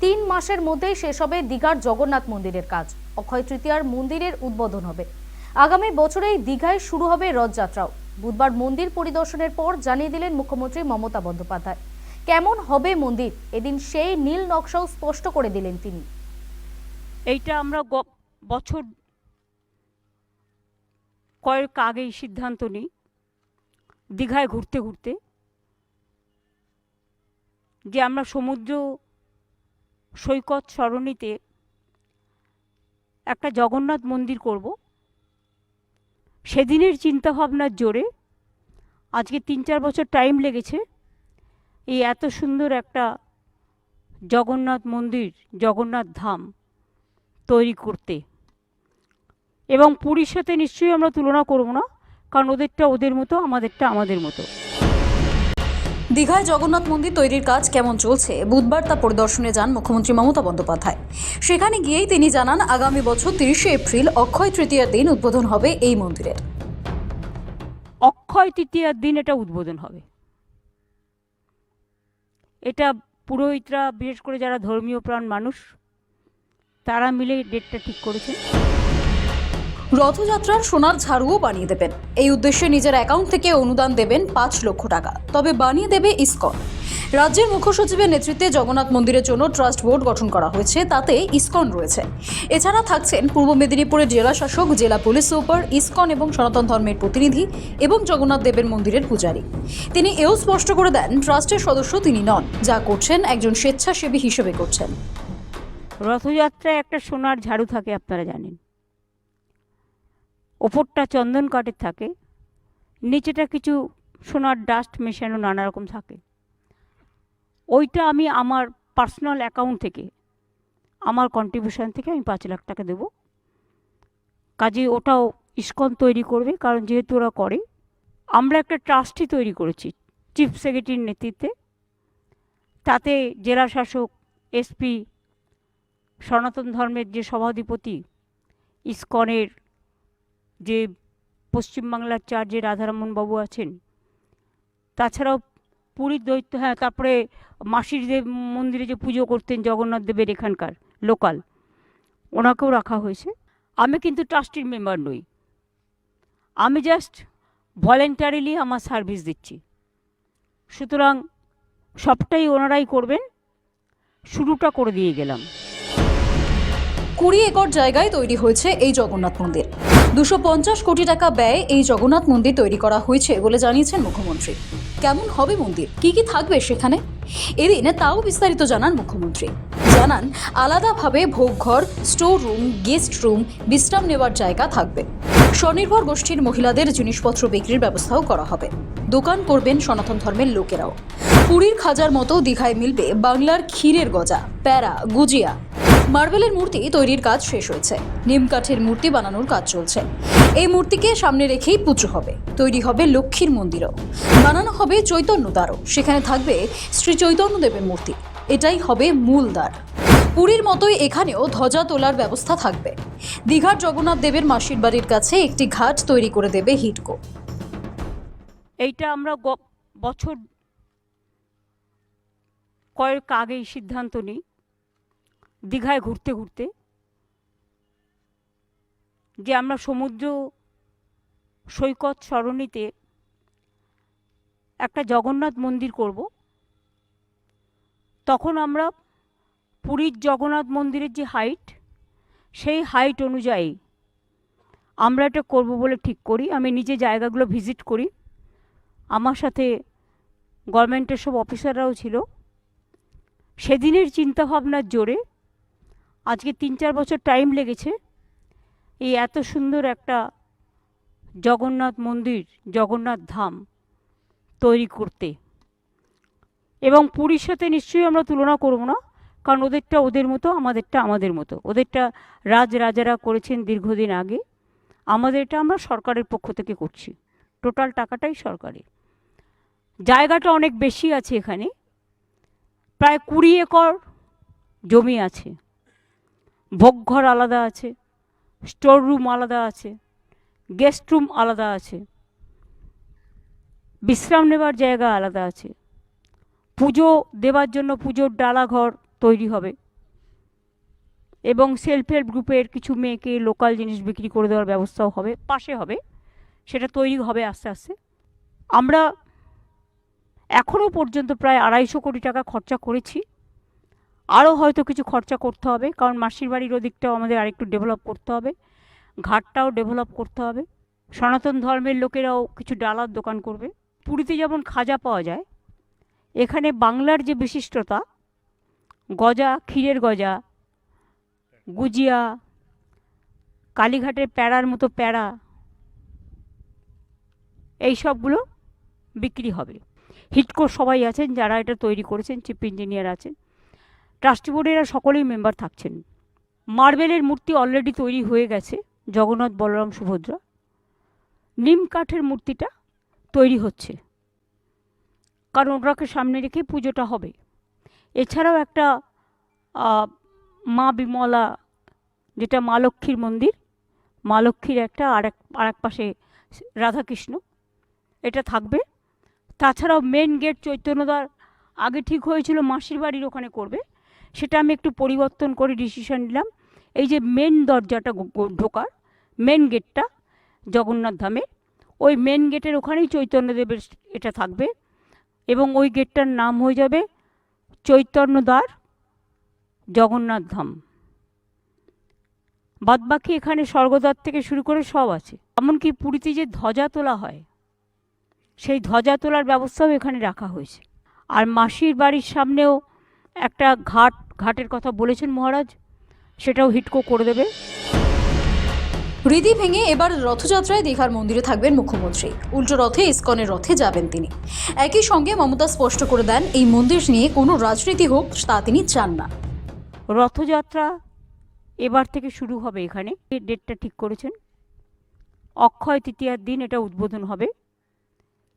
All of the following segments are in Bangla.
3 মাসের মধ্যেই শেষ হবে দীঘার জগন্নাথ মন্দিরের কাজ। অক্ষয় তৃতীয়ার মন্দিরের উদ্বোধন হবে। আগামী বছরেই দীঘায় শুরু হবে রথযাত্রাও। বুধবার মন্দির পরিদর্শনের পর জানিয়ে দিলেন মুখ্যমন্ত্রী মমতা বন্দ্যোপাধ্যায়। কেমন হবে মন্দির, এদিন সেই নীল নকশাও স্পষ্ট করে দিলেন তিনি। এইটা আমরা বছর কয়েক আগেই সিদ্ধান্ত নিই, দীঘায় ঘুরতে ঘুরতে, যে আমরা সমুদ্র সৈকত সরণিতে একটা জগন্নাথ মন্দির করব। সেদিনের চিন্তাভাবনার জোরে আজকে 3-4 বছর টাইম লেগেছে এই এত সুন্দর একটা জগন্নাথ মন্দির, জগন্নাথ ধাম তৈরি করতে। এবং পুরীর সাথে নিশ্চয়ই আমরা তুলনা করব না, কারণ ওদেরটা ওদের মতো, আমাদেরটা আমাদের মতো। দীঘায় জগন্নাথ মন্দির তৈরির কাজ কেমন চলছে বুধবার তা পরিদর্শনে যান মুখ্যমন্ত্রী মমতা বন্দ্যোপাধ্যায়। সেখানে গিয়েই তিনি জানান, আগামী বছর 30শে এপ্রিল অক্ষয় তৃতীয়ার দিন উদ্বোধন হবে এই মন্দিরের। অক্ষয় তৃতীয়ার দিন এটা উদ্বোধন হবে। এটা পুরোহিতরা, বিশেষ করে যারা ধর্মীয় প্রাণ মানুষ, তারা মিলে ডেটটা ঠিক করেছেন। রথযাত্রার সোনার ঝাড়ুও বানিয়ে দেবেন। এই উদ্দেশ্যে নিজের অ্যাকাউন্ট থেকে অনুদান দেবেন 5 লক্ষ টাকা, তবে বানিয়ে দেবে ইসকন। রাজ্যের মুখ্য সচিবের নেতৃত্বে জগন্নাথ মন্দিরের জন্য ট্রাস্ট বোর্ড গঠন করা হয়েছে, তাতে ইসকন রয়েছে। এছাড়া থাকছেন পূর্ব মেদিনীপুরের জেলা শাসক, জেলা পুলিশ সুপার, ইসকন এবং সনাতন ধর্মের প্রতিনিধি এবং জগন্নাথ দেবের মন্দিরের পূজারী। তিনি এও স্পষ্ট করে দেন, ট্রাস্টের সদস্য তিনি নন, যা করছেন একজন স্বেচ্ছাসেবী হিসেবে করছেন। রথযাত্রায় একটা সোনার ঝাড়ু থাকে, আপনারা জানেন। ওপরটা চন্দন কাঠের থাকে, নিচেটা কিছু সোনার ডাস্ট মেশানো নানা রকম থাকে। ওইটা আমি আমার পার্সোনাল অ্যাকাউন্ট থেকে, আমার কন্ট্রিবিউশন থেকে আমি 5 লাখ টাকা দেব। কাজে ওটাও ইসকন তৈরি করবে, কারণ যেহেতু ওরা করে। আমরা একটা ট্রাস্টই তৈরি করেছি চিফ সেক্রেটারির নেতৃত্বে। তাতে জেলা শাসক, এসপি, সনাতন ধর্মের যে সভাধিপতি, ইসকনের যে পশ্চিমবাংলার চার্জে রাধারমন বাবু আছেন, তাছাড়াও পুরীর দৈত্য, তারপরে মাসির দেব মন্দিরে যে পুজো করতেন জগন্নাথ দেবের এখানকার লোকাল, ওনাকেও রাখা হয়েছে। আমি কিন্তু ট্রাস্টির মেম্বার নই, আমি জাস্ট ভলেন্টারিলি আমার সার্ভিস দিচ্ছি। সুতরাং সবটাই ওনারাই করবেন, শুরুটা করে দিয়ে গেলাম। 20 একর জায়গায় তৈরি হয়েছে এই জগন্নাথ মন্দির। 250 কোটি টাকা ব্যয়ে এই জগন্নাথ মন্দির তৈরি করা হয়েছে বলে জানিয়েছেন মুখ্যমন্ত্রী। কেমন হবে মন্দির, কি কি থাকবে সেখানে, এদিন তাও বিস্তারিত জানান মুখ্যমন্ত্রী। জানান, আলাদাভাবে ভোগঘর, স্টোর রুম, গেস্ট রুম, বিশ্রাম নেওয়ার জায়গা থাকবে। স্বনির্ভর গোষ্ঠীর মহিলাদের জিনিসপত্র বিক্রির ব্যবস্থাও করা হবে। দোকান করবেন সনাতন ধর্মের লোকেরাও। পুরীর খাজার মতো দীঘায় মিলবে বাংলার ক্ষীরের গজা, প্যারা, গুজিয়া। মার্বেলের মূর্তি তৈরির কাজ শেষ হয়েছে, নিম কাঠের মূর্তি বানানোর কাজ চলছে। এই মূর্তিকে সামনে রেখেই পুজো হবে। তৈরি হবে লক্ষ্মীর মন্দিরও, বানানো হবে চৈতন্য দ্বারও। সেখানে থাকবে শ্রী চৈতন্য দেবের মূর্তি। এটাই হবে মূল দ্বার। পুরীর মতোই এখানেও ধ্বজা তোলার ব্যবস্থা থাকবে। দীঘার জগন্নাথ দেবের মাসির বাড়ির কাছে একটি ঘাট তৈরি করে দেবে হিডকো। এইটা আমরা বছর কয়েক আগেই সিদ্ধান্ত নিই, দীঘায় ঘুরতে ঘুরতে, যে আমরা সমুদ্র সৈকত সরণিতে একটা জগন্নাথ মন্দির করব। তখন আমরা পুরীর জগন্নাথ মন্দিরের যে হাইট, সেই হাইট অনুযায়ী আমরা এটা করব বলে ঠিক করি। আমি নিজে জায়গাগুলো ভিজিট করি, আমার সাথে গভর্নমেন্টের সব অফিসাররাও ছিল। সেদিনের চিন্তাভাবনার জোরে আজকে 3-4 বছর টাইম লেগেছে এই এত সুন্দর একটা জগন্নাথ মন্দির, জগন্নাথ ধাম তৈরি করতে। এবং পুরীর সাথে নিশ্চয়ই আমরা তুলনা করব না, কারণ ওদেরটা ওদের মতো, আমাদেরটা আমাদের মতো। ওদেরটা রাজারা করেছেন দীর্ঘদিন আগে, আমাদেরটা আমরা সরকারের পক্ষ থেকে করছি। টোটাল টাকাটাই সরকারের। জায়গাটা অনেক বেশি আছে, এখানে প্রায় 20 একর জমি আছে। ভোগঘর আলাদা আছে, স্টোর রুম আলাদা আছে, গেস্ট রুম আলাদা আছে, বিশ্রাম নেবার জায়গা আলাদা আছে, পুজো দেবার জন্য পুজোর ডালা ঘর তৈরি হবে। এবং সেলফ হেল্প গ্রুপের কিছু মেয়েকে লোকাল জিনিস বিক্রি করে দেওয়ার ব্যবস্থাও হবে, পাশে হবে, সেটা তৈরি হবে আস্তে আস্তে। আমরা এখনও পর্যন্ত প্রায় 250 কোটি টাকা খরচা করেছি, আরও হয়তো কিছু খরচা করতে হবে, কারণ মাসির বাড়ির ওদিকটাও আমাদের আরেকটু ডেভেলপ করতে হবে, ঘাটটাও ডেভেলপ করতে হবে। সনাতন ধর্মের লোকেরাও কিছু ডালার দোকান করবে। পুরীতে যেমন খাজা পাওয়া যায়, এখানে বাংলার যে বিশিষ্টতা, গজা, ক্ষীরের গজা, গুজিয়া, কালীঘাটের প্যাড়ার মতো প্যাড়া, এই সবগুলো বিক্রি হবে। হিটকো সবাই আছেন যারা এটা তৈরি করেছেন, চিফ ইঞ্জিনিয়ার আছেন, ট্রাস্টি বোর্ডেরা সকলেই মেম্বার থাকছেন। মার্বেলের মূর্তি অলরেডি তৈরি হয়ে গেছে, জগন্নাথ, বলরাম, সুভদ্রা। নিম কাঠের মূর্তিটা তৈরি হচ্ছে, কারণ ওটাকে সামনে রেখে পুজোটা হবে। এছাড়াও একটা মা বিমলা, যেটা মা লক্ষ্মীর মন্দির, মা লক্ষ্মীর একটা আরেক পাশে রাধাকৃষ্ণ, এটা থাকবে। তাছাড়াও মেন গেট চৈতন্যদ্বার আগে ঠিক হয়েছিল মাসির বাড়ির ওখানে করবে, সেটা আমি একটু পরিবর্তন করে ডিসিশন নিলাম। এই যে মেন দরজাটা ঢোকার মেন গেটটা জগন্নাথ ধামে, ওই মেন গেটের ওখানেই চৈতন্যদেবের এটা থাকবে, এবং ওই গেটটার নাম হয়ে যাবে চৈতন্যদ্বার জগন্নাথ ধাম। বাদবাকি এখানে স্বর্গদ্বার থেকে শুরু করে সব আছে। এমনকি পুরীতে যে ধ্বজা তোলা হয়, সেই ধ্বজা তোলার ব্যবস্থাও এখানে রাখা হয়েছে। আর মাসির বাড়ির সামনেও একটা ঘাটের কথা বলেছেন মহারাজ, সেটাও হিটকো করে দেবে। রীতি ভেঙে এবার রথযাত্রায় দীঘার মন্দিরে থাকবেন মুখ্যমন্ত্রী। উল্টো রথে ইসকনের রথে যাবেন তিনি। একই সঙ্গে মমতা স্পষ্ট করে দেন, এই মন্দির নিয়ে কোনো রাজনীতি হোক তা তিনি চান না। রথযাত্রা এবার থেকে শুরু হবে, এখানে ডেটটা ঠিক করেছেন, অক্ষয় তৃতীয়ার দিন এটা উদ্বোধন হবে,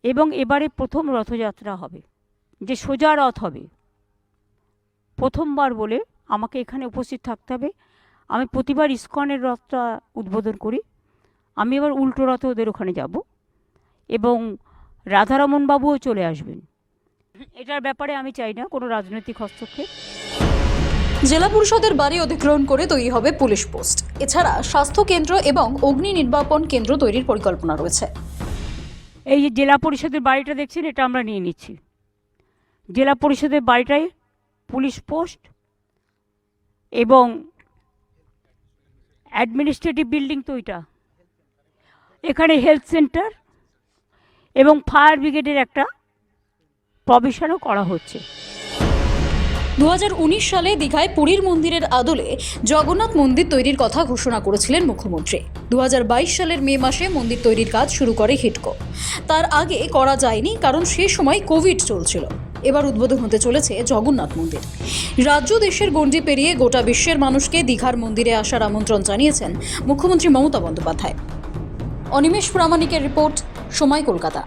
এবং এবারে প্রথম রথযাত্রা হবে, যে সোজা রথ হবে। প্রথমবার বলে আমাকে এখানে উপস্থিত থাকতে হবে। আমি প্রতিবার ইসকনের রথটা উদ্বোধন করি, আমি এবার উল্টো রথে ওদের ওখানে যাব, এবং রাধারমণ বাবুও চলে আসবেন। এটার ব্যাপারে আমি চাই না কোনো রাজনৈতিক হস্তক্ষেপ। জেলা পরিষদের বাড়ি অধিগ্রহণ করে তৈরি হবে পুলিশ পোস্ট। এছাড়া স্বাস্থ্য কেন্দ্র এবং অগ্নি নির্বাপন কেন্দ্র তৈরির পরিকল্পনা রয়েছে। এই যে জেলা পরিষদের বাড়িটা দেখছেন, এটা আমরা নিয়ে নিচ্ছি। জেলা পরিষদের বাড়িটায় পুলিশ পোস্ট এবং অ্যাডমিনিস্ট্রেটিভ বিল্ডিং তো এটা, এখানে হেলথ সেন্টার এবং ফায়ার ব্রিগেডের একটা প্রভিশনও করা হচ্ছে। 2019 সালে দীঘায় পুরীর মন্দিরের আদলে জগন্নাথ মন্দির তৈরির কথা ঘোষণা করেছিলেন মুখ্যমন্ত্রী। 2022 সালের মে মাসে মন্দির তৈরির কাজ শুরু করে হিটকো। তার আগে করা যায়নি, কারণ সে সময় কোভিড চলছিল। এবার উদ্বোধন হতে চলেছে জগন্নাথ মন্দির। রাজ্য দেশের গণ্ডি পেরিয়ে গোটা বিশ্বের মানুষকে দীঘার মন্দিরে আসার আমন্ত্রণ জানিয়েছেন মুখ্যমন্ত্রী মমতা বন্দ্যোপাধ্যায়। অনিমেষ প্রামাণিকের রিপোর্ট, সময়, কলকাতা।